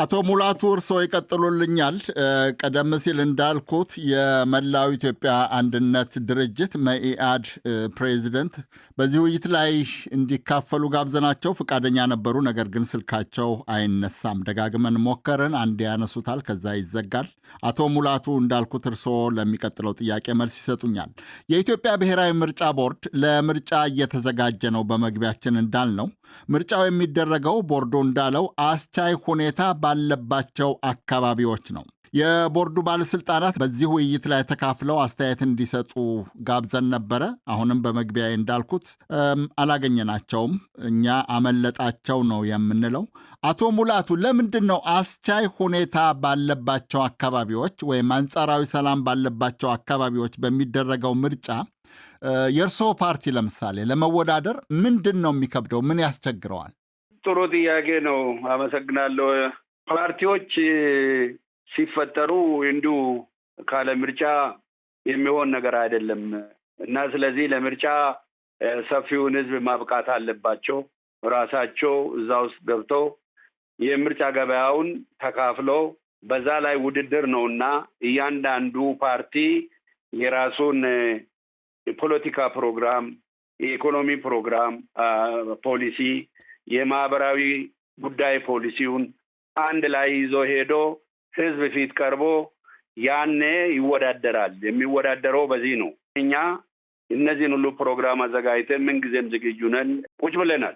አቶ ሙላቱ እርስዎ ይቀጥሉልኛል። ቀደም ሲል እንዳልኩት የመላው ኢትዮጵያ አንድነት ድርጅት መኢአድ ፕሬዚደንት በዚህ ውይይት ላይ እንዲካፈሉ ጋብዘናቸው ፈቃደኛ ነበሩ። ነገር ግን ስልካቸው አይነሳም። ደጋግመን ሞከርን፣ አንዴ ያነሱታል፣ ከዛ ይዘጋል። አቶ ሙላቱ እንዳልኩት እርስዎ ለሚቀጥለው ጥያቄ መልስ ይሰጡኛል። የኢትዮጵያ ብሔራዊ ምርጫ ቦርድ ለምርጫ እየተዘጋጀ ነው። በመግቢያችን እንዳልነው ምርጫው የሚደረገው ቦርዱ እንዳለው አስቻይ ሁኔታ ባለባቸው አካባቢዎች ነው። የቦርዱ ባለስልጣናት በዚህ ውይይት ላይ ተካፍለው አስተያየት እንዲሰጡ ጋብዘን ነበረ። አሁንም በመግቢያ እንዳልኩት አላገኘናቸውም። እኛ አመለጣቸው ነው የምንለው። አቶ ሙላቱ ለምንድን ነው አስቻይ ሁኔታ ባለባቸው አካባቢዎች ወይም አንጻራዊ ሰላም ባለባቸው አካባቢዎች በሚደረገው ምርጫ የእርስዎ ፓርቲ ለምሳሌ ለመወዳደር ምንድን ነው የሚከብደው? ምን ያስቸግረዋል? ጥሩ ጥያቄ ነው። አመሰግናለሁ። ፓርቲዎች ሲፈጠሩ እንዲሁ ካለ ምርጫ የሚሆን ነገር አይደለም እና ስለዚህ ለምርጫ ሰፊውን ሕዝብ ማብቃት አለባቸው። ራሳቸው እዛ ውስጥ ገብተው የምርጫ ገበያውን ተካፍለው በዛ ላይ ውድድር ነውና እያንዳንዱ ፓርቲ የራሱን የፖለቲካ ፕሮግራም፣ የኢኮኖሚ ፕሮግራም፣ ፖሊሲ፣ የማህበራዊ ጉዳይ ፖሊሲውን አንድ ላይ ይዞ ሄዶ ህዝብ ፊት ቀርቦ ያኔ ይወዳደራል። የሚወዳደረው በዚህ ነው። እኛ እነዚህን ሁሉ ፕሮግራም አዘጋጅተን ምንጊዜም ዝግጁ ነን፣ ቁጭ ብለናል።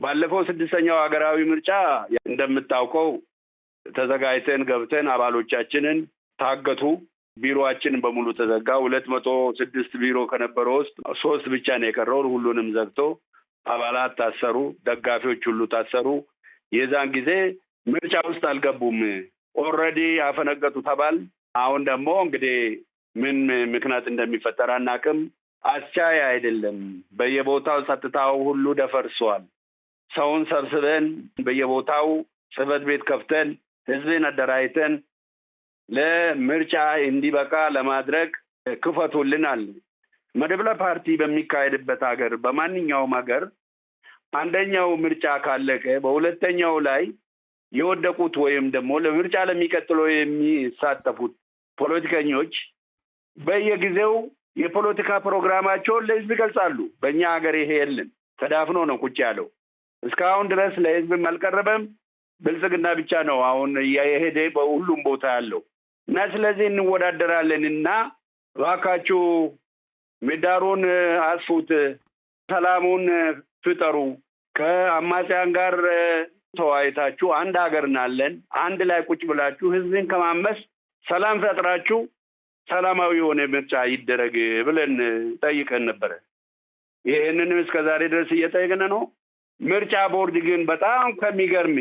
ባለፈው 6ኛው ሀገራዊ ምርጫ እንደምታውቀው ተዘጋጅተን ገብተን አባሎቻችንን ታገቱ። ቢሮአችን በሙሉ ተዘጋ። 206 ቢሮ ከነበረው ውስጥ 3 ብቻ ነው የቀረው። ሁሉንም ዘግቶ አባላት ታሰሩ፣ ደጋፊዎች ሁሉ ታሰሩ። የዛን ጊዜ ምርጫ ውስጥ አልገቡም፣ ኦልሬዲ አፈነገጡ ተባል። አሁን ደግሞ እንግዲህ ምን ምክንያት እንደሚፈጠር አናውቅም። አስቻይ አይደለም። በየቦታው ጸጥታው ሁሉ ደፈርሷል። ሰውን ሰብስበን በየቦታው ጽሕፈት ቤት ከፍተን ህዝብን አደራጅተን ለምርጫ እንዲበቃ ለማድረግ ክፈቱልናል። መድብለ ፓርቲ በሚካሄድበት ሀገር፣ በማንኛውም ሀገር አንደኛው ምርጫ ካለቀ በሁለተኛው ላይ የወደቁት ወይም ደግሞ ለምርጫ ለሚቀጥለው የሚሳተፉት ፖለቲከኞች በየጊዜው የፖለቲካ ፕሮግራማቸውን ለህዝብ ይገልጻሉ። በእኛ ሀገር ይሄ የለም። ተዳፍኖ ነው ቁጭ ያለው። እስካሁን ድረስ ለህዝብም አልቀረበም። ብልጽግና ብቻ ነው አሁን የሄደ በሁሉም ቦታ ያለው እና ስለዚህ እንወዳደራለን እና እባካችሁ ምህዳሩን አስፉት፣ ሰላሙን ፍጠሩ፣ ከአማጽያን ጋር ተወያይታችሁ አንድ ሀገር ናለን፣ አንድ ላይ ቁጭ ብላችሁ ህዝብን ከማመስ ሰላም ፈጥራችሁ ሰላማዊ የሆነ ምርጫ ይደረግ ብለን ጠይቀን ነበረ። ይህንንም እስከዛሬ ድረስ እየጠየቅን ነው። ምርጫ ቦርድ ግን በጣም ከሚገርም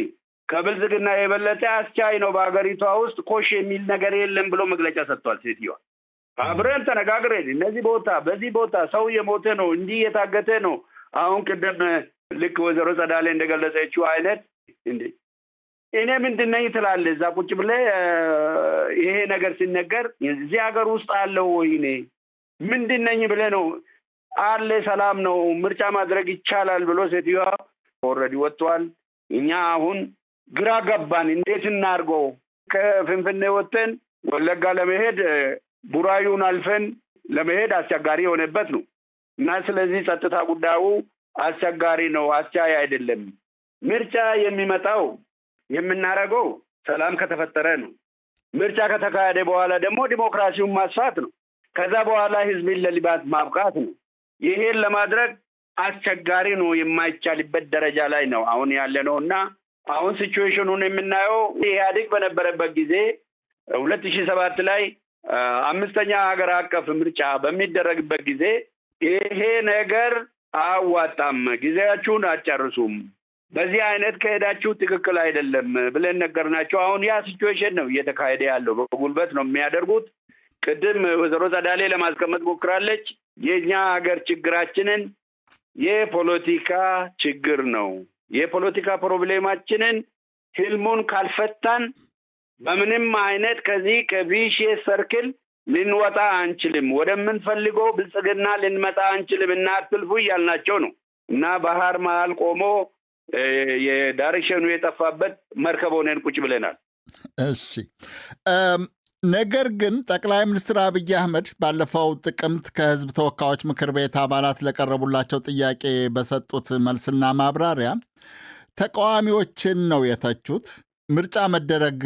ከብልጽግና የበለጠ አስቻይ ነው፣ በሀገሪቷ ውስጥ ኮሽ የሚል ነገር የለም ብሎ መግለጫ ሰጥቷል። ሴትዮዋ አብረን ተነጋግረን እነዚህ ቦታ በዚህ ቦታ ሰው የሞተ ነው፣ እንዲህ የታገተ ነው። አሁን ቅድም ልክ ወይዘሮ ጸዳሌ እንደገለጸችው አይነት እንዴ እኔ ምንድን ነኝ ትላለህ እዛ ቁጭ ብለህ ይሄ ነገር ሲነገር እዚህ ሀገር ውስጥ አለው ወይ እኔ ምንድን ነኝ ብለህ ነው አለ ሰላም ነው ምርጫ ማድረግ ይቻላል ብሎ ሴትዮዋ ኦልሬዲ ወጥቷል። እኛ አሁን ግራ ገባን። እንዴት እናድርገው? ከፍንፍኔ ወጥተን ወለጋ ለመሄድ ቡራዩን አልፈን ለመሄድ አስቸጋሪ የሆነበት ነው እና ስለዚህ ጸጥታ ጉዳዩ አስቸጋሪ ነው፣ አስቻይ አይደለም። ምርጫ የሚመጣው የምናደርገው ሰላም ከተፈጠረ ነው። ምርጫ ከተካሄደ በኋላ ደግሞ ዲሞክራሲውን ማስፋት ነው። ከዛ በኋላ ህዝብን ለልማት ማብቃት ነው። ይሄን ለማድረግ አስቸጋሪ ነው፣ የማይቻልበት ደረጃ ላይ ነው አሁን ያለ ነው እና አሁን ሲቹዌሽኑን የምናየው ኢህአዴግ በነበረበት ጊዜ 2007 ላይ 5ኛ ሀገር አቀፍ ምርጫ በሚደረግበት ጊዜ ይሄ ነገር አዋጣም፣ ጊዜያችሁን አጨርሱም፣ በዚህ አይነት ከሄዳችሁ ትክክል አይደለም ብለን ነገርናቸው። አሁን ያ ሲቹዌሽን ነው እየተካሄደ ያለው። በጉልበት ነው የሚያደርጉት። ቅድም ወይዘሮ ጸዳሌ ለማስቀመጥ ሞክራለች። የኛ ሀገር ችግራችንን የፖለቲካ ችግር ነው። የፖለቲካ ፕሮብሌማችንን ህልሙን ካልፈታን በምንም አይነት ከዚህ ከቪሺየስ ሰርክል ልንወጣ አንችልም፣ ወደምንፈልገው ብልጽግና ልንመጣ አንችልም እና አትልፉ እያልናቸው ነው እና ባህር መሀል ቆሞ የዳይሬክሽኑ የጠፋበት መርከብ ሆነን ቁጭ ብለናል። እሺ ነገር ግን ጠቅላይ ሚኒስትር አብይ አህመድ ባለፈው ጥቅምት ከህዝብ ተወካዮች ምክር ቤት አባላት ለቀረቡላቸው ጥያቄ በሰጡት መልስና ማብራሪያ ተቃዋሚዎችን ነው የተቹት። ምርጫ መደረግ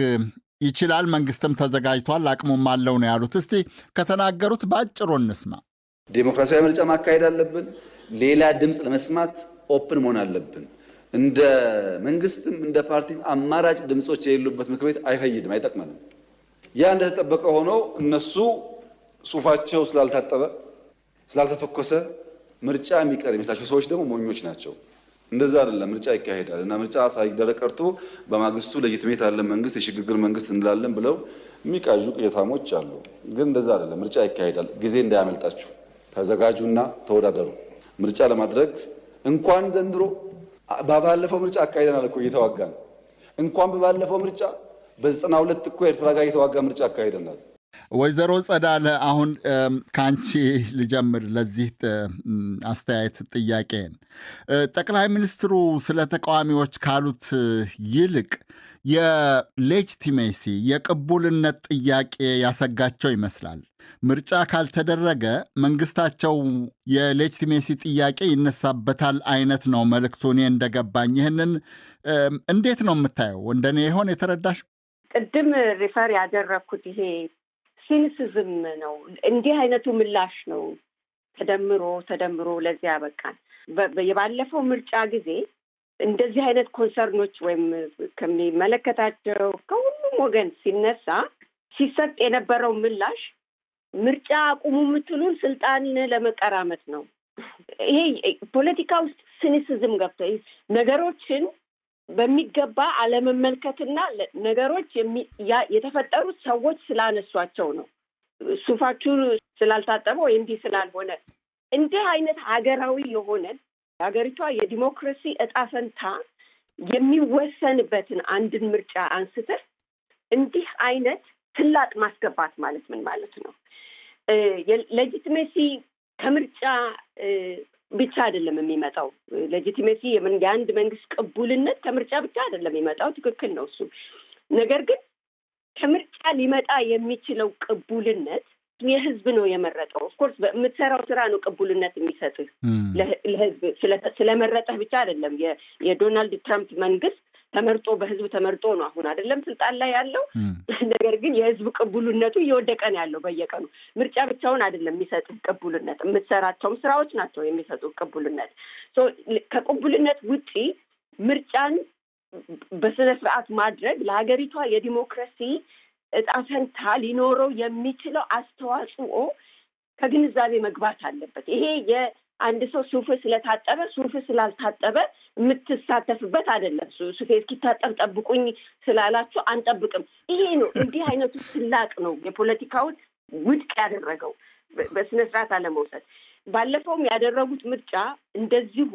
ይችላል፣ መንግስትም ተዘጋጅቷል፣ አቅሙም አለው ነው ያሉት። እስቲ ከተናገሩት በአጭሩ እንስማ። ዴሞክራሲያዊ ምርጫ ማካሄድ አለብን። ሌላ ድምፅ ለመስማት ኦፕን መሆን አለብን። እንደ መንግስትም እንደ ፓርቲም አማራጭ ድምጾች የሌሉበት ምክር ቤት አይፈይድም፣ አይጠቅመንም። ያ እንደተጠበቀ ሆኖ እነሱ ሱፋቸው ስላልታጠበ ስላልተተኮሰ ምርጫ የሚቀር የሚመስላቸው ሰዎች ደግሞ ሞኞች ናቸው። እንደዛ አይደለም፣ ምርጫ ይካሄዳል እና ምርጫ ሳይደረግ ቀርቶ በማግስቱ ለጅትሜት አለ መንግስት የሽግግር መንግስት እንላለን ብለው የሚቃዡ ቅዠታሞች አሉ። ግን እንደዛ አይደለም፣ ምርጫ ይካሄዳል። ጊዜ እንዳያመልጣችሁ፣ ተዘጋጁና ተወዳደሩ። ምርጫ ለማድረግ እንኳን ዘንድሮ ባለፈው ምርጫ አካሄደናል እኮ እየተዋጋን እንኳን በባለፈው ምርጫ በ92 እኮ ኤርትራ ጋር እየተዋጋ ምርጫ አካሄደናል። ወይዘሮ ጸዳለ አሁን ከአንቺ ልጀምር ለዚህ አስተያየት ጥያቄን። ጠቅላይ ሚኒስትሩ ስለ ተቃዋሚዎች ካሉት ይልቅ የሌጂቲሜሲ የቅቡልነት ጥያቄ ያሰጋቸው ይመስላል። ምርጫ ካልተደረገ መንግስታቸው የሌጂቲሜሲ ጥያቄ ይነሳበታል አይነት ነው መልእክቱ እኔ እንደገባኝ። ይህንን እንዴት ነው የምታየው? እንደኔ ይሆን የተረዳሽ? ቅድም ሪፈር ያደረግኩት ይሄ ሲኒሲዝም ነው። እንዲህ አይነቱ ምላሽ ነው ተደምሮ ለዚህ ያበቃል። የባለፈው ምርጫ ጊዜ እንደዚህ አይነት ኮንሰርኖች ወይም ከሚመለከታቸው ከሁሉም ወገን ሲሰጥ የነበረው ምላሽ ምርጫ አቁሙ የምትሉን ስልጣን ለመቀራመት ነው። ይሄ ፖለቲካ ውስጥ ሲኒሲዝም ገብቶ ነገሮችን በሚገባ አለመመልከትና ነገሮች የተፈጠሩት ሰዎች ስላነሷቸው ነው። ሱፋችሁ ስላልታጠበ ወይ እንዲህ ስላልሆነ እንዲህ አይነት ሀገራዊ የሆነ ሀገሪቷ የዲሞክራሲ እጣ ፈንታ የሚወሰንበትን አንድን ምርጫ አንስተህ እንዲህ አይነት ትላቅ ማስገባት ማለት ምን ማለት ነው? ሌጂቲሜሲ ከምርጫ ብቻ አይደለም የሚመጣው። ሌጂቲሜሲ የአንድ መንግስት ቅቡልነት ከምርጫ ብቻ አይደለም የሚመጣው። ትክክል ነው እሱ። ነገር ግን ከምርጫ ሊመጣ የሚችለው ቅቡልነት የህዝብ ነው የመረጠው። ኦፍኮርስ በምትሰራው ስራ ነው ቅቡልነት የሚሰጥህ ለህዝብ። ስለመረጠህ ብቻ አይደለም። የዶናልድ ትራምፕ መንግስት ተመርጦ በህዝብ ተመርጦ ነው አሁን አይደለም ስልጣን ላይ ያለው። ነገር ግን የህዝብ ቅቡልነቱ እየወደቀ ነው ያለው በየቀኑ። ምርጫ ብቻውን አይደለም የሚሰጥህ ቅቡልነት፣ የምትሰራቸውም ስራዎች ናቸው የሚሰጡህ ቅቡልነት። ከቅቡልነት ውጪ ምርጫን በስነ ስርዓት ማድረግ ለሀገሪቷ የዲሞክራሲ እጣ ፈንታ ሊኖረው የሚችለው አስተዋጽኦ ከግንዛቤ መግባት አለበት። ይሄ የአንድ ሰው ሱፍ ስለታጠበ ሱፍ ስላልታጠበ የምትሳተፍበት አይደለም። ሱፌ እስኪታጠብ ጠብቁኝ ስላላችሁ አንጠብቅም። ይሄ ነው እንዲህ አይነቱ ስላቅ ነው የፖለቲካውን ውድቅ ያደረገው በስነ ስርዓት አለመውሰድ። ባለፈውም ያደረጉት ምርጫ እንደዚሁ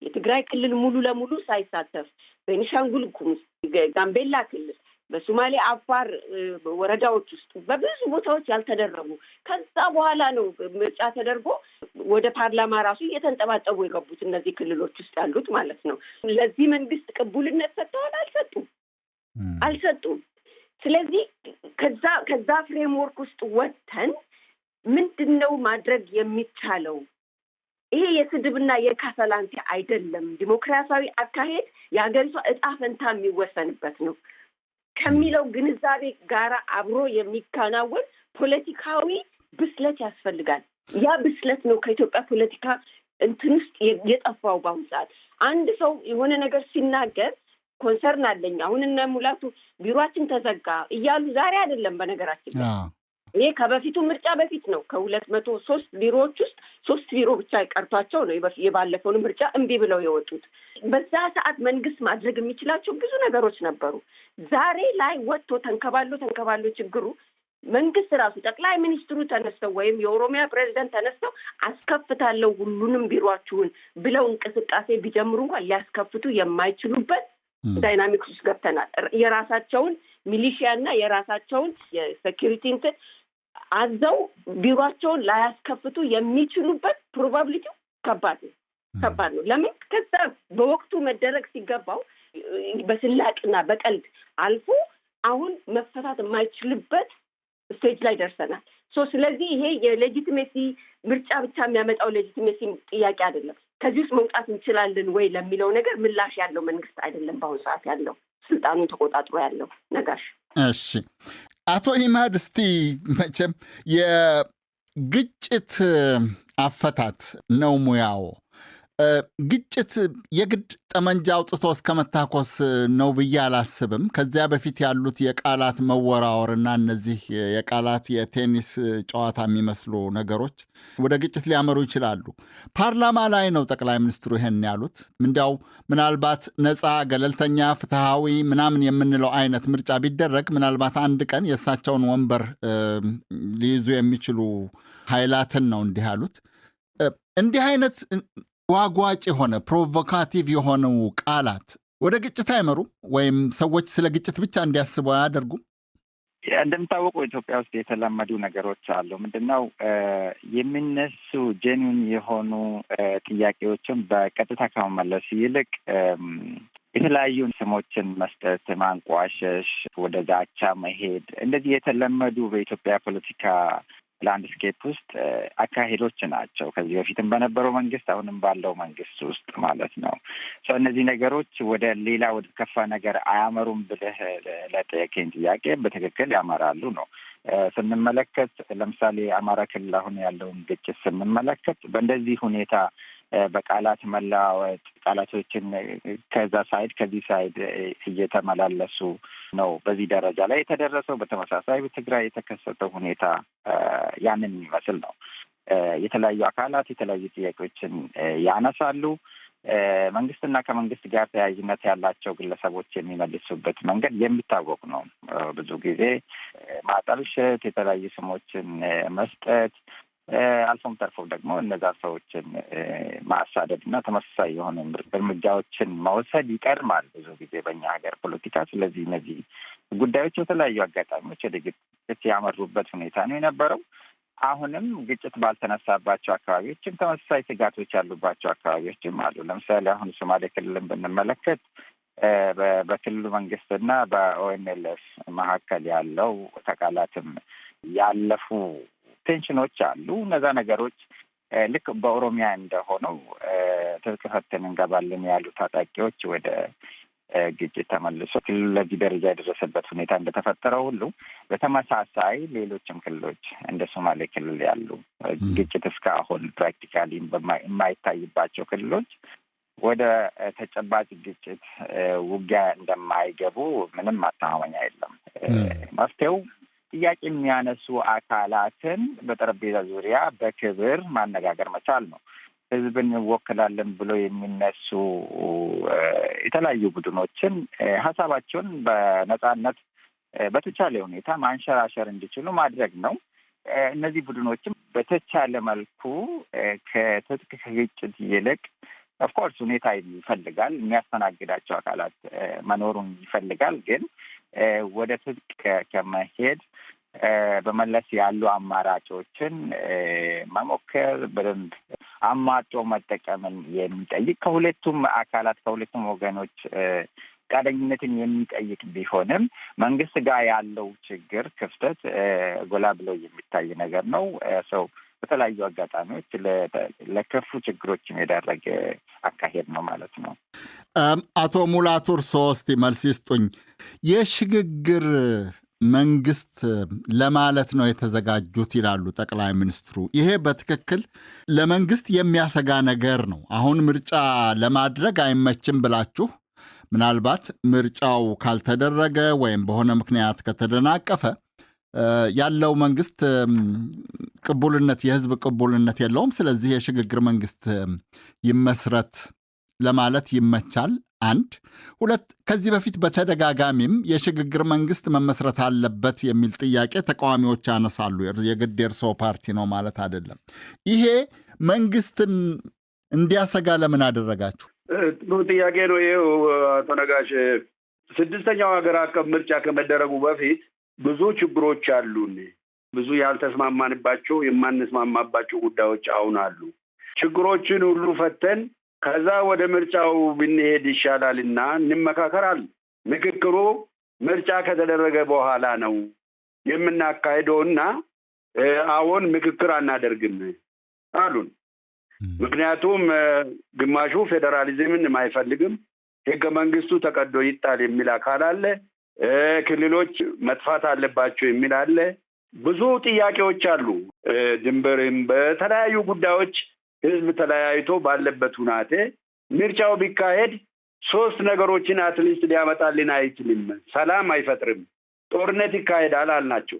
የትግራይ ክልል ሙሉ ለሙሉ ሳይሳተፍ ቤኒሻንጉል ጉሙዝ፣ ጋምቤላ ክልል፣ በሶማሌ አፋር ወረዳዎች ውስጥ በብዙ ቦታዎች ያልተደረጉ ከዛ በኋላ ነው ምርጫ ተደርጎ ወደ ፓርላማ ራሱ እየተንጠባጠቡ የገቡት እነዚህ ክልሎች ውስጥ ያሉት ማለት ነው። ለዚህ መንግስት ቅቡልነት ሰጥተዋል? አልሰጡም። ስለዚህ ከዛ ፍሬምወርክ ውስጥ ወጥተን ምንድን ነው ማድረግ የሚቻለው? ይሄ የስድብና የካሰላንቴ አይደለም። ዲሞክራሲያዊ አካሄድ የሀገሪቷ እጣ ፈንታ የሚወሰንበት ነው ከሚለው ግንዛቤ ጋር አብሮ የሚከናወን ፖለቲካዊ ብስለት ያስፈልጋል። ያ ብስለት ነው ከኢትዮጵያ ፖለቲካ እንትን ውስጥ የጠፋው በአሁኑ ሰዓት። አንድ ሰው የሆነ ነገር ሲናገር ኮንሰርን አለኝ አሁን እነ ሙላቱ ቢሮአችን ተዘጋ እያሉ ዛሬ አይደለም በነገራችን ይሄ ከበፊቱ ምርጫ በፊት ነው። 203 ቢሮዎች ውስጥ 3 ቢሮ ብቻ ቀርቷቸው ነው የባለፈውን ምርጫ እምቢ ብለው የወጡት። በዛ ሰዓት መንግስት ማድረግ የሚችላቸው ብዙ ነገሮች ነበሩ። ዛሬ ላይ ወጥቶ ተንከባሎ ችግሩ መንግስት ራሱ ጠቅላይ ሚኒስትሩ ተነስተው ወይም የኦሮሚያ ፕሬዝዳንት ተነስተው አስከፍታለሁ ሁሉንም ቢሮአችሁን ብለው እንቅስቃሴ ቢጀምሩ እንኳን ሊያስከፍቱ የማይችሉበት ዳይናሚክስ ውስጥ ገብተናል። የራሳቸውን ሚሊሺያና የራሳቸውን የሴኩሪቲ እንትን አዘው ቢሮአቸውን ላያስከፍቱ የሚችሉበት ፕሮባቢሊቲው ከባድ ነው። ከባድ ነው። ለምን ከዛ በወቅቱ መደረግ ሲገባው በስላቅና በቀልድ አልፎ አሁን መፈታት የማይችልበት ስቴጅ ላይ ደርሰናል። ስለዚህ ይሄ የሌጂቲሜሲ ምርጫ ብቻ የሚያመጣው ሌጂቲሜሲ ጥያቄ አይደለም። ከዚህ ውስጥ መውጣት እንችላለን ወይ ለሚለው ነገር ምላሽ ያለው መንግስት አይደለም በአሁኑ ሰዓት ያለው ስልጣኑን ተቆጣጥሮ ያለው ነጋሽ። እሺ አቶ ኢማድ እስቲ መቼም የግጭት አፈታት ነው ሙያው። ግጭት የግድ ጠመንጃ አውጥቶ እስከ መታኮስ ነው ብዬ አላስብም። ከዚያ በፊት ያሉት የቃላት መወራወርና እነዚህ የቃላት የቴኒስ ጨዋታ የሚመስሉ ነገሮች ወደ ግጭት ሊያመሩ ይችላሉ። ፓርላማ ላይ ነው ጠቅላይ ሚኒስትሩ ይሄን ያሉት። እንዲያው ምናልባት ነፃ፣ ገለልተኛ፣ ፍትሐዊ ምናምን የምንለው አይነት ምርጫ ቢደረግ ምናልባት አንድ ቀን የእሳቸውን ወንበር ሊይዙ የሚችሉ ኃይላትን ነው እንዲህ ያሉት። እንዲህ አይነት ጓጓጭ የሆነ ፕሮቮካቲቭ የሆነው ቃላት ወደ ግጭት አይመሩም ወይም ሰዎች ስለ ግጭት ብቻ እንዲያስቡ አያደርጉም? እንደምታወቀው ኢትዮጵያ ውስጥ የተለመዱ ነገሮች አሉ። ምንድነው የሚነሱ ጄኒን የሆኑ ጥያቄዎችን በቀጥታ ከመመለስ ይልቅ የተለያዩ ስሞችን መስጠት፣ ማንቋሸሽ፣ ወደ ዛቻ መሄድ፣ እንደዚህ የተለመዱ በኢትዮጵያ ፖለቲካ ላንድስኬፕ ውስጥ አካሄዶች ናቸው። ከዚህ በፊትም በነበረው መንግስት አሁንም ባለው መንግስት ውስጥ ማለት ነው። እነዚህ ነገሮች ወደ ሌላ ወደ ከፋ ነገር አያመሩም ብለህ ለጠየቀኝ ጥያቄ በትክክል ያመራሉ ነው። ስንመለከት ለምሳሌ አማራ ክልል አሁን ያለውን ግጭት ስንመለከት በእንደዚህ ሁኔታ በቃላት መለዋወጥ ቃላቶችን ከዛ ሳይድ ከዚህ ሳይድ እየተመላለሱ ነው በዚህ ደረጃ ላይ የተደረሰው። በተመሳሳይ በትግራይ የተከሰተው ሁኔታ ያንን የሚመስል ነው። የተለያዩ አካላት የተለያዩ ጥያቄዎችን ያነሳሉ። መንግስትና ከመንግስት ጋር ተያያዥነት ያላቸው ግለሰቦች የሚመልሱበት መንገድ የሚታወቅ ነው። ብዙ ጊዜ ማጠልሸት፣ የተለያዩ ስሞችን መስጠት፣ አልፎም ተርፎ ደግሞ እነዛ ሰዎችን ማሳደድ እና ተመሳሳይ የሆኑ እርምጃዎችን መውሰድ ይቀድማል ብዙ ጊዜ በእኛ ሀገር ፖለቲካ። ስለዚህ እነዚህ ጉዳዮች የተለያዩ አጋጣሚዎች ወደ ግጭት ያመሩበት ሁኔታ ነው የነበረው። አሁንም ግጭት ባልተነሳባቸው አካባቢዎችም ተመሳሳይ ስጋቶች ያሉባቸው አካባቢዎችም አሉ። ለምሳሌ አሁን ሶማሌ ክልልን ብንመለከት በክልሉ መንግስትና በኦኤንኤልኤፍ መካከል ያለው ተቃላትም ያለፉ ቴንሽኖች አሉ። እነዛ ነገሮች ልክ በኦሮሚያ እንደሆነው ትጥቅ ፈተን እንገባለን ያሉ ታጣቂዎች ወደ ግጭት ተመልሶ ክልሉ ለዚህ ደረጃ የደረሰበት ሁኔታ እንደተፈጠረው ሁሉ በተመሳሳይ ሌሎችም ክልሎች እንደ ሶማሌ ክልል ያሉ ግጭት እስካሁን ፕራክቲካሊ የማይታይባቸው ክልሎች ወደ ተጨባጭ ግጭት ውጊያ እንደማይገቡ ምንም ማስተማመኛ የለም። መፍትሄው ጥያቄ የሚያነሱ አካላትን በጠረጴዛ ዙሪያ በክብር ማነጋገር መቻል ነው። ህዝብን እንወክላለን ብሎ የሚነሱ የተለያዩ ቡድኖችን ሀሳባቸውን በነጻነት በተቻለ ሁኔታ ማንሸራሸር እንዲችሉ ማድረግ ነው። እነዚህ ቡድኖችም በተቻለ መልኩ ከትጥቅ ግጭት ይልቅ ኦፍኮርስ ሁኔታ ይፈልጋል፣ የሚያስተናግዳቸው አካላት መኖሩን ይፈልጋል። ግን ወደ ትጥቅ ከመሄድ በመለስ ያሉ አማራጮችን መሞከር በደንብ አማጦ መጠቀምን የሚጠይቅ ከሁለቱም አካላት ከሁለቱም ወገኖች ፈቃደኝነትን የሚጠይቅ ቢሆንም መንግስት ጋር ያለው ችግር ክፍተት ጎላ ብሎ የሚታይ ነገር ነው። ሰው በተለያዩ አጋጣሚዎች ለከፉ ችግሮችም የዳረገ አካሄድ ነው ማለት ነው። አቶ ሙላቱ እርስዎ እስቲ መልስ ይስጡኝ። የሽግግር መንግስት ለማለት ነው የተዘጋጁት ይላሉ ጠቅላይ ሚኒስትሩ። ይሄ በትክክል ለመንግስት የሚያሰጋ ነገር ነው። አሁን ምርጫ ለማድረግ አይመችም ብላችሁ ምናልባት ምርጫው ካልተደረገ ወይም በሆነ ምክንያት ከተደናቀፈ ያለው መንግስት ቅቡልነት የህዝብ ቅቡልነት የለውም። ስለዚህ የሽግግር መንግስት ይመስረት ለማለት ይመቻል። አንድ ሁለት፣ ከዚህ በፊት በተደጋጋሚም የሽግግር መንግስት መመስረት አለበት የሚል ጥያቄ ተቃዋሚዎች ያነሳሉ። የግድ የእርስዎ ፓርቲ ነው ማለት አይደለም። ይሄ መንግስትን እንዲያሰጋ ለምን አደረጋችሁ? ጥሩ ጥያቄ ነው። ይኸው አቶ ነጋሽ፣ ስድስተኛው ሀገር አቀፍ ምርጫ ከመደረጉ በፊት ብዙ ችግሮች አሉን። ብዙ ያልተስማማንባቸው የማንስማማባቸው ጉዳዮች አሁን አሉ። ችግሮችን ሁሉ ፈተን ከዛ ወደ ምርጫው ብንሄድ ይሻላልና እንመካከራል። ምክክሩ ምርጫ ከተደረገ በኋላ ነው የምናካሄደውና አሁን ምክክር አናደርግም አሉን። ምክንያቱም ግማሹ ፌዴራሊዝምን አይፈልግም፣ ህገ መንግስቱ ተቀዶ ይጣል የሚል አካል አለ፣ ክልሎች መጥፋት አለባቸው የሚል አለ። ብዙ ጥያቄዎች አሉ። ድንበርም በተለያዩ ጉዳዮች ህዝብ ተለያይቶ ባለበት ሁናቴ ምርጫው ቢካሄድ 3 ነገሮችን አትሊስት ሊያመጣልን አይችልም። ሰላም አይፈጥርም፣ ጦርነት ይካሄዳል አልናቸው።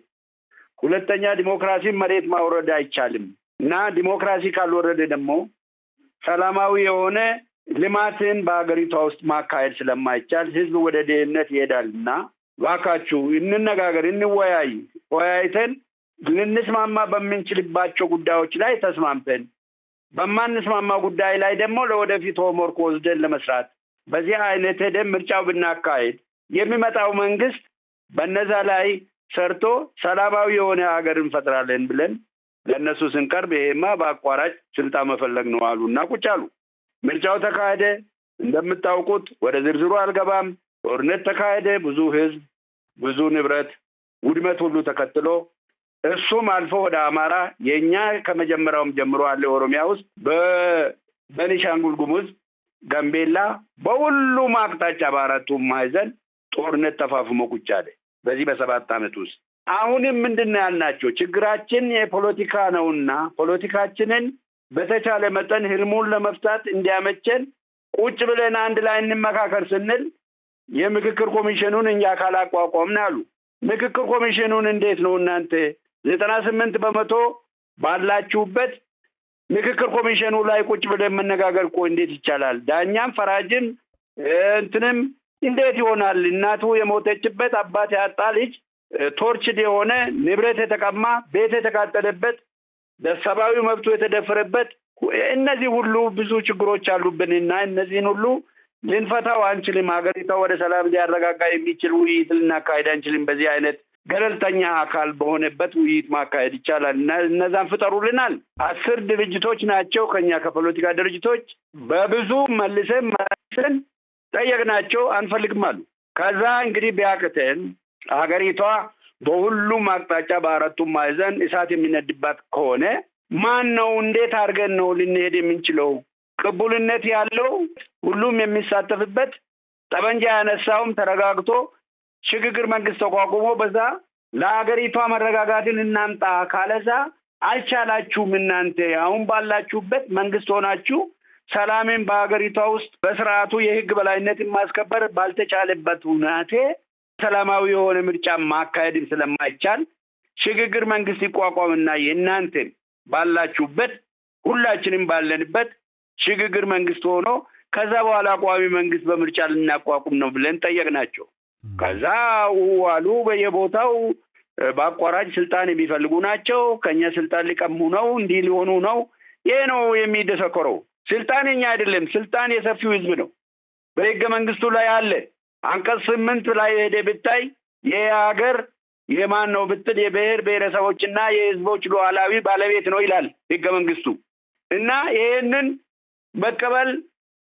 ሁለተኛ ዲሞክራሲን መሬት ማውረድ አይቻልም እና ዲሞክራሲ ካልወረደ ደግሞ ሰላማዊ የሆነ ልማትን በሀገሪቷ ውስጥ ማካሄድ ስለማይቻል ህዝብ ወደ ድህነት ይሄዳልና እባካችሁ እንነጋገር፣ እንወያይ። ወያይተን ልንስማማ በምንችልባቸው ጉዳዮች ላይ ተስማምተን በማንስማማ ጉዳይ ላይ ደግሞ ለወደፊት ሆምወርክ ወስደን ለመስራት በዚህ አይነት ሄደን ምርጫው ብናካሄድ የሚመጣው መንግስት በነዛ ላይ ሰርቶ ሰላማዊ የሆነ ሀገር እንፈጥራለን ብለን ለእነሱ ስንቀርብ ይሄማ በአቋራጭ ስልጣን መፈለግ ነው አሉና ቁጭ አሉ። ምርጫው ተካሄደ። እንደምታውቁት ወደ ዝርዝሩ አልገባም። ጦርነት ተካሄደ። ብዙ ህዝብ፣ ብዙ ንብረት ውድመት ሁሉ ተከትሎ እሱም አልፎ ወደ አማራ የኛ ከመጀመሪያውም ጀምሮ አለ ኦሮሚያ ውስጥ በቤኒሻንጉል ጉሙዝ፣ ጋምቤላ በሁሉም አቅጣጫ በአራቱም ማዕዘን ጦርነት ተፋፍሞ ቁጭ አለ በዚህ በ7 ዓመት ውስጥ። አሁንም ምንድን ያልናቸው ችግራችን የፖለቲካ ነውና ፖለቲካችንን በተቻለ መጠን ህልሙን ለመፍታት እንዲያመቸን ቁጭ ብለን አንድ ላይ እንመካከር ስንል የምክክር ኮሚሽኑን እኛ ካላቋቋምን አሉ። ምክክር ኮሚሽኑን እንዴት ነው እናንተ 98% ባላችሁበት ምክክር ኮሚሽኑ ላይ ቁጭ ብለን መነጋገር እኮ እንዴት ይቻላል? ዳኛም ፈራጅም እንትንም እንዴት ይሆናል? እናቱ የሞተችበት አባት ያጣ ልጅ ቶርችድ የሆነ ንብረት የተቀማ ቤት የተቃጠለበት ለሰብአዊ መብቱ የተደፈረበት እነዚህ ሁሉ ብዙ ችግሮች አሉብንና እነዚህን ሁሉ ልንፈታው አንችልም። ሀገሪቷ ወደ ሰላም ሊያረጋጋ የሚችል ውይይት ልናካሄድ አንችልም። በዚህ አይነት ገለልተኛ አካል በሆነበት ውይይት ማካሄድ ይቻላል እና እነዛን ፍጠሩልናል። 10 ድርጅቶች ናቸው ከኛ ከፖለቲካ ድርጅቶች በብዙ መልሰን ጠየቅናቸው። አንፈልግም አሉ። ከዛ እንግዲህ ቢያቅተን ሀገሪቷ በሁሉም አቅጣጫ በአራቱም ማዕዘን እሳት የሚነድባት ከሆነ ማን ነው እንዴት አድርገን ነው ልንሄድ የምንችለው? ቅቡልነት ያለው ሁሉም የሚሳተፍበት ጠበንጃ ያነሳውም ተረጋግቶ ሽግግር መንግስት ተቋቁሞ በዛ ለሀገሪቷ መረጋጋትን እናምጣ ካለዛ አልቻላችሁም። እናንተ አሁን ባላችሁበት መንግስት ሆናችሁ ሰላምን በሀገሪቷ ውስጥ በስርዓቱ የህግ በላይነትን ማስከበር ባልተቻለበት ሁናቴ ሰላማዊ የሆነ ምርጫ ማካሄድም ስለማይቻል ሽግግር መንግስት ይቋቋምና የእናንተን ባላችሁበት ሁላችንም ባለንበት ሽግግር መንግስት ሆኖ ከዛ በኋላ ቋሚ መንግስት በምርጫ ልናቋቁም ነው ብለን ጠየቅናቸው። ከዛ ዋሉ በየቦታው በአቋራጭ ስልጣን የሚፈልጉ ናቸው፣ ከኛ ስልጣን ሊቀሙ ነው፣ እንዲህ ሊሆኑ ነው። ይሄ ነው የሚደሰኮረው። ስልጣን የኛ አይደለም፣ ስልጣን የሰፊው ህዝብ ነው። በህገ መንግስቱ ላይ አለ። አንቀጽ 8 ላይ ሄደ ብታይ የሀገር የማን ነው ብትል የብሔር ብሔረሰቦችና የህዝቦች ሉዓላዊ ባለቤት ነው ይላል ህገ መንግስቱ። እና ይሄንን መቀበል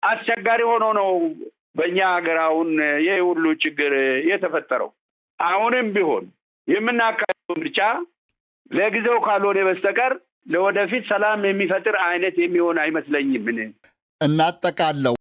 አስቸጋሪ ሆኖ ነው በእኛ ሀገር አሁን ይሄ ሁሉ ችግር የተፈጠረው። አሁንም ቢሆን የምናካሄደው ምርጫ ለጊዜው ካልሆነ በስተቀር ለወደፊት ሰላም የሚፈጥር አይነት የሚሆን አይመስለኝም። እናጠቃለው።